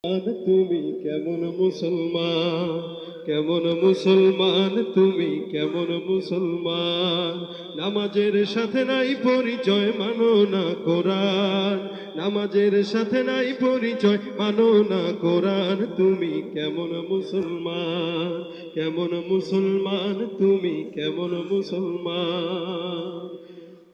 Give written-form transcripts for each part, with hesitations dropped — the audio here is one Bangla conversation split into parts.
তুমি কেমন মুসলমান, কেমন মুসলমান, তুমি কেমন মুসলমান। নামাজের সাথে নাই পরিচয়, মানো না কোরআন। নামাজের সাথে নাই পরিচয়, মানো না কোরআন। তুমি কেমন মুসলমান, কেমন মুসলমান, তুমি কেমন মুসলমান।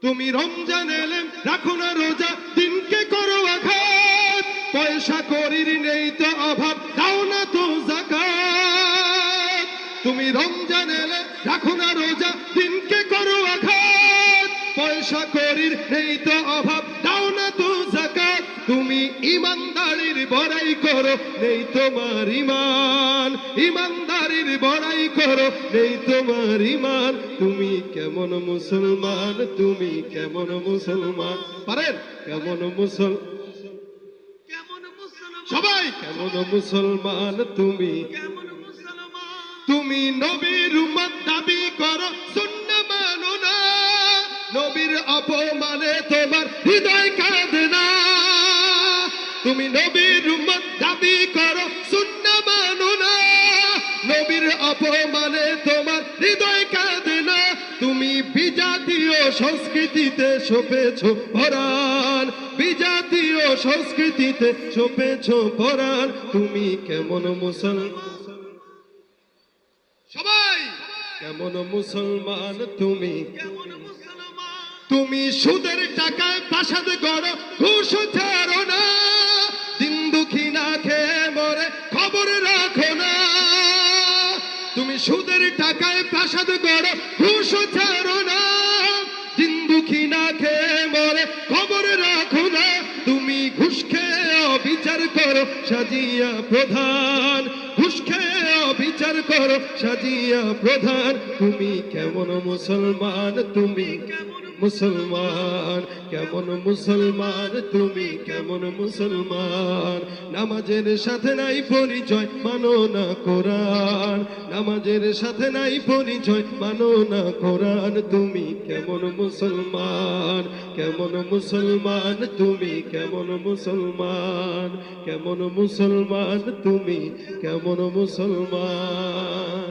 তুমি রমজান এলে রাখো না রোজা, দিনকে করো আঘাত। পয়সা করির নেই তো অভাব, দাও না তো যাকাত। তুমি রমজান এলে রাখো না রোজা, দিনকে করো আঘাত। পয়সা করির নেই তো অভাব, দাও না তো যাকাত। তুমি ইমানদারির বড়াই করো, নেই তোমার ইমান। ইমানদারির বড়াই করো, নেই তোমার ইমান। তুমি কেমন মুসলমান, তুমি কেমন মুসলমান। পারেন কেমন মুসলমান, সবাই কেমন মুসলমান তুমি। তুমি নবীর উম্মত দাবি করো, সুন্নাহ মানো না। নবীর অপমানে তোমার হৃদয় কাঁদে না। তুমি নবীর উম্মত দাবি করো, সুন্নাহ মানো না। নবীর অপমানে তোমার হৃদয় কাঁদে না। তুমি বিজাতীয় সংস্কৃতিতে সপেছ পরাণ, বিজাতীয় সংস্কৃতিতে সপেছ পরাণ। তুমি কেমন মুসলমান, সবাই কেমন মুসলমান তুমি। তুমি সুদের টাকায় প্রাসাদ গড়ো, ঘুষ ছাড়ো না। দিন দুঃখী না খেয়ে মরে খবর রাখো না। তুমি সুদের টাকায় প্রাসাদ গড়ো, ঘুষ ছাড়ো না। দিন দুঃখী না খেয়ে মরে খবর রাখো না। তুমি ঘুষ খেয়ে বিচার করো, সাজিয়া প্রধান। ঘুষ খেয়ে বিচার করো, সাজিয়া প্রধান। তুমি কেমন মুসলমান, তুমি মুসলমান, কেমন মুসলমান, তুমি কেমন মুসলমান। নামাজের সাথে নাই পরিচয়, মানো না কোরআন। নামাজের সাথে নাই পরিচয়, মানো না কোরআন। তুমি কেমন মুসলমান, কেমন মুসলমান, তুমি কেমন মুসলমান। কেমন মুসলমান তুমি, কেমন মুসলমান।